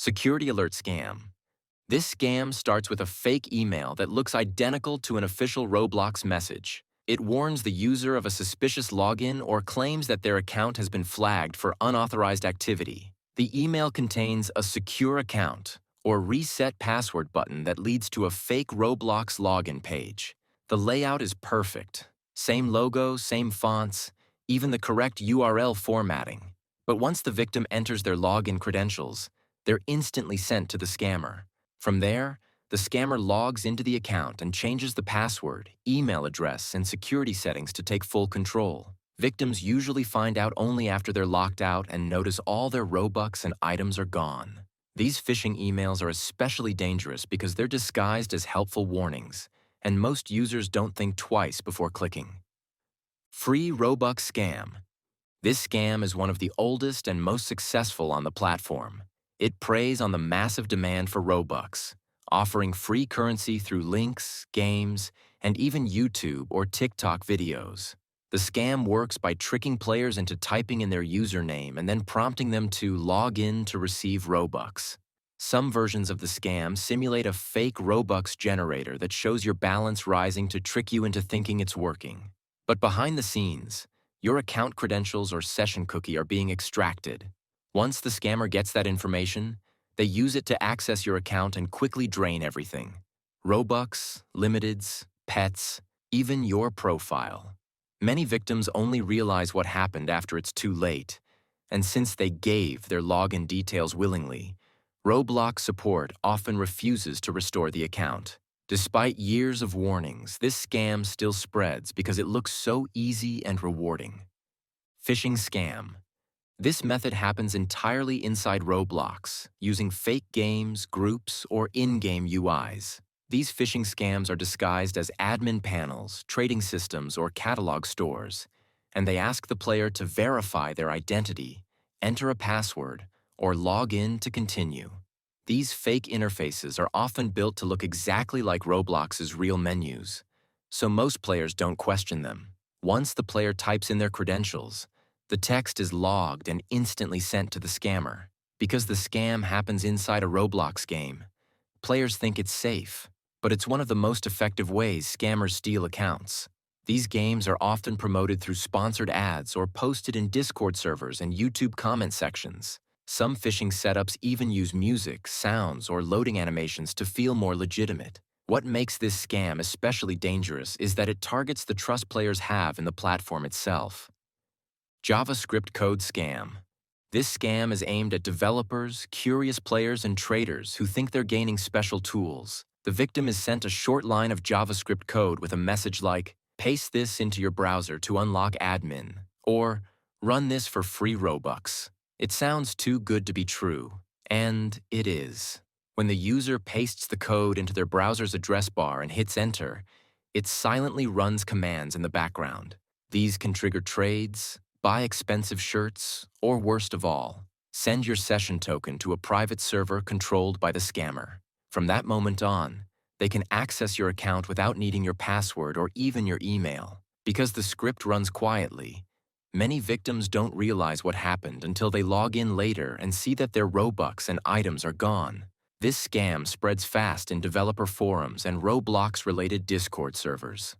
Security alert scam. This scam starts with a fake email that looks identical to an official Roblox message. It warns the user of a suspicious login or claims that their account has been flagged for unauthorized activity. The email contains a secure account or reset password button that leads to a fake Roblox login page. The layout is perfect. Same logo, same fonts, even the correct URL formatting. But once the victim enters their login credentials, they're instantly sent to the scammer. From there, the scammer logs into the account and changes the password, email address, and security settings to take full control. Victims usually find out only after they're locked out and notice all their Robux and items are gone. These phishing emails are especially dangerous because they're disguised as helpful warnings, and most users don't think twice before clicking. Free Robux scam. This scam is one of the oldest and most successful on the platform. It preys on the massive demand for Robux, offering free currency through links, games, and even YouTube or TikTok videos. The scam works by tricking players into typing in their username and then prompting them to log in to receive Robux. Some versions of the scam simulate a fake Robux generator that shows your balance rising to trick you into thinking it's working. But behind the scenes, your account credentials or session cookie are being extracted. Once the scammer gets that information, they use it to access your account and quickly drain everything. Robux, limiteds, pets, even your profile. Many victims only realize what happened after it's too late, and since they gave their login details willingly, Roblox support often refuses to restore the account. Despite years of warnings, this scam still spreads because it looks so easy and rewarding. Phishing scam. This method happens entirely inside Roblox, using fake games, groups, or in-game UIs. These phishing scams are disguised as admin panels, trading systems, or catalog stores, and they ask the player to verify their identity, enter a password, or log in to continue. These fake interfaces are often built to look exactly like Roblox's real menus, so most players don't question them. Once the player types in their credentials, the text is logged and instantly sent to the scammer. Because the scam happens inside a Roblox game, players think it's safe, but it's one of the most effective ways scammers steal accounts. These games are often promoted through sponsored ads or posted in Discord servers and YouTube comment sections. Some phishing setups even use music, sounds, or loading animations to feel more legitimate. What makes this scam especially dangerous is that it targets the trust players have in the platform itself. JavaScript code scam. This scam is aimed at developers, curious players, and traders who think they're gaining special tools. The victim is sent a short line of JavaScript code with a message like, "Paste this into your browser to unlock admin," or "Run this for free Robux." It sounds too good to be true, and it is. When the user pastes the code into their browser's address bar and hits enter, it silently runs commands in the background. These can trigger trades, buy expensive shirts, or worst of all, send your session token to a private server controlled by the scammer. From that moment on, they can access your account without needing your password or even your email. Because the script runs quietly, many victims don't realize what happened until they log in later and see that their Robux and items are gone. This scam spreads fast in developer forums and Roblox-related Discord servers.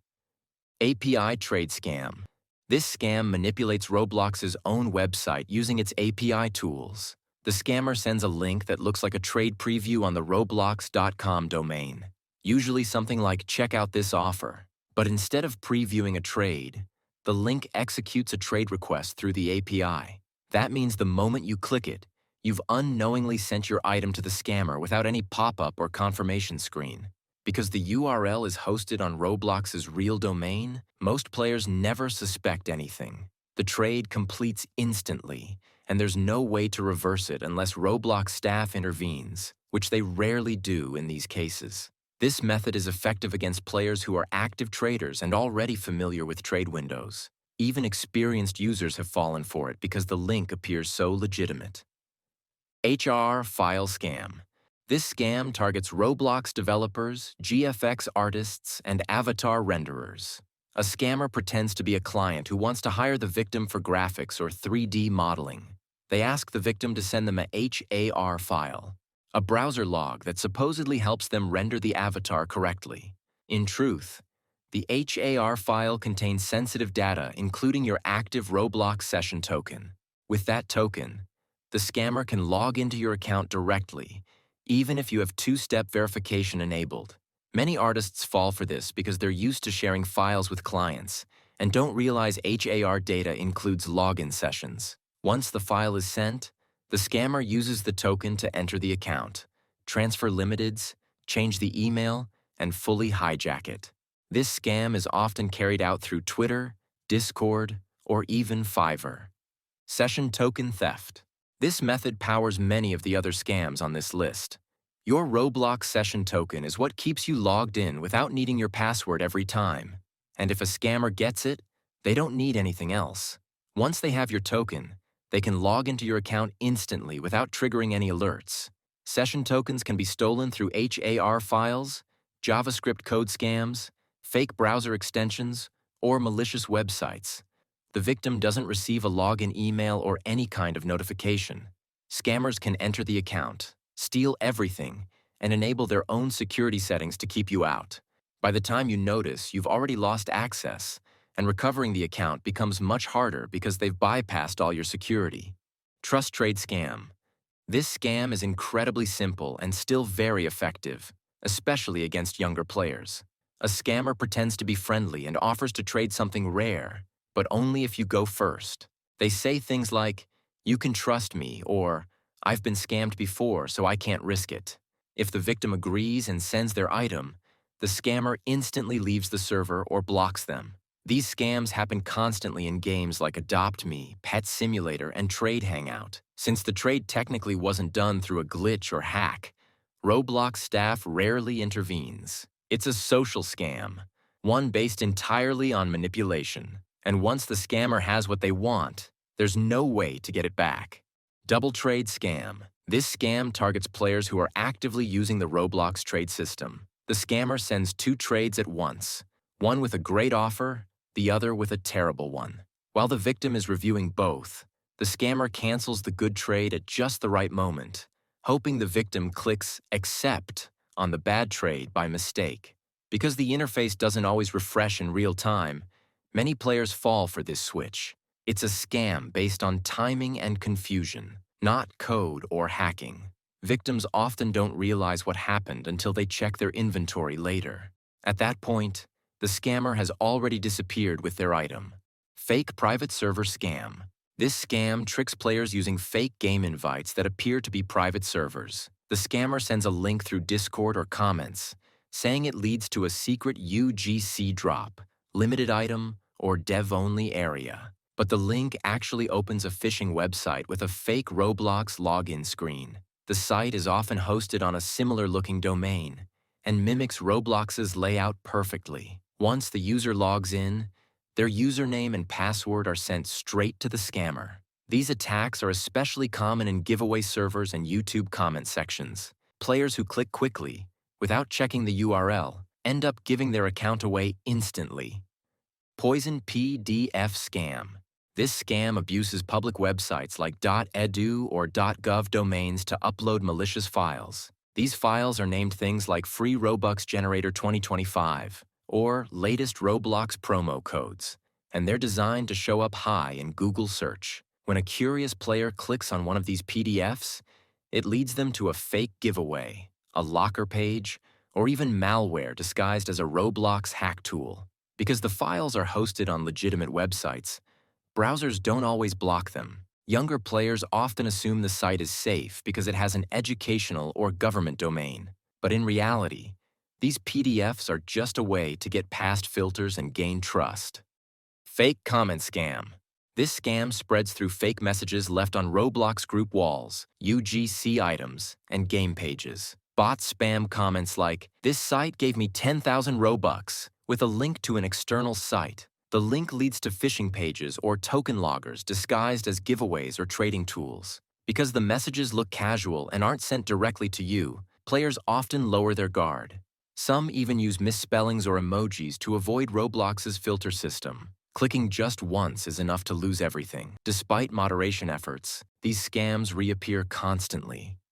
API trade scam. This scam manipulates Roblox's own website using its API tools. The scammer sends a link that looks like a trade preview on the roblox.com domain, usually something like "check out this offer." But instead of previewing a trade, the link executes a trade request through the API. That means the moment you click it, you've unknowingly sent your item to the scammer without any pop-up or confirmation screen. Because the URL is hosted on Roblox's real domain, most players never suspect anything. The trade completes instantly, and there's no way to reverse it unless Roblox staff intervenes, which they rarely do in these cases. This method is effective against players who are active traders and already familiar with trade windows. Even experienced users have fallen for it because the link appears so legitimate. HR file scam. This scam targets Roblox developers, GFX artists, and avatar renderers. A scammer pretends to be a client who wants to hire the victim for graphics or 3D modeling. They ask the victim to send them a HAR file, a browser log that supposedly helps them render the avatar correctly. In truth, the HAR file contains sensitive data, including your active Roblox session token. With that token, the scammer can log into your account directly, even if you have two-step verification enabled. Many artists fall for this because they're used to sharing files with clients and don't realize HAR data includes login sessions. Once the file is sent, the scammer uses the token to enter the account, transfer limiteds, change the email, and fully hijack it. This scam is often carried out through Twitter, Discord, or even Fiverr. Session token theft. This method powers many of the other scams on this list. Your Roblox session token is what keeps you logged in without needing your password every time. And if a scammer gets it, they don't need anything else. Once they have your token, they can log into your account instantly without triggering any alerts. Session tokens can be stolen through HAR files, JavaScript code scams, fake browser extensions, or malicious websites. The victim doesn't receive a login email or any kind of notification. Scammers can enter the account, steal everything, and enable their own security settings to keep you out. By the time you notice, you've already lost access, and recovering the account becomes much harder because they've bypassed all your security. Trust trade scam. This scam is incredibly simple and still very effective, especially against younger players. A scammer pretends to be friendly and offers to trade something rare, but only if you go first. They say things like, "You can trust me," or "I've been scammed before, so I can't risk it." If the victim agrees and sends their item, the scammer instantly leaves the server or blocks them. These scams happen constantly in games like Adopt Me, Pet Simulator, and Trade Hangout. Since the trade technically wasn't done through a glitch or hack, Roblox staff rarely intervenes. It's a social scam, one based entirely on manipulation. And once the scammer has what they want, there's no way to get it back. Double trade scam. This scam targets players who are actively using the Roblox trade system. The scammer sends two trades at once, one with a great offer, the other with a terrible one. While the victim is reviewing both, the scammer cancels the good trade at just the right moment, hoping the victim clicks accept on the bad trade by mistake. Because the interface doesn't always refresh in real time, many players fall for this switch. It's a scam based on timing and confusion, not code or hacking. Victims often don't realize what happened until they check their inventory later. At that point, the scammer has already disappeared with their item. Fake private server scam. This scam tricks players using fake game invites that appear to be private servers. The scammer sends a link through Discord or comments, saying it leads to a secret UGC drop, limited item, or dev-only area. But the link actually opens a phishing website with a fake Roblox login screen. The site is often hosted on a similar-looking domain and mimics Roblox's layout perfectly. Once the user logs in, their username and password are sent straight to the scammer. These attacks are especially common in giveaway servers and YouTube comment sections. Players who click quickly, without checking the URL, end up giving their account away instantly. Poison PDF scam. This scam abuses public websites like .edu or .gov domains to upload malicious files. These files are named things like Free Robux Generator 2025 or latest Roblox promo codes, and they're designed to show up high in Google search. When a curious player clicks on one of these PDFs, it leads them to a fake giveaway, a locker page, or even malware disguised as a Roblox hack tool. Because the files are hosted on legitimate websites, browsers don't always block them. Younger players often assume the site is safe because it has an educational or government domain. But in reality, these PDFs are just a way to get past filters and gain trust. Fake comment scam. This scam spreads through fake messages left on Roblox group walls, UGC items, and game pages. Bots spam comments like, "This site gave me 10,000 Robux," with a link to an external site. The link leads to phishing pages or token loggers disguised as giveaways or trading tools. Because the messages look casual and aren't sent directly to you, players often lower their guard. Some even use misspellings or emojis to avoid Roblox's filter system. Clicking just once is enough to lose everything. Despite moderation efforts, these scams reappear constantly.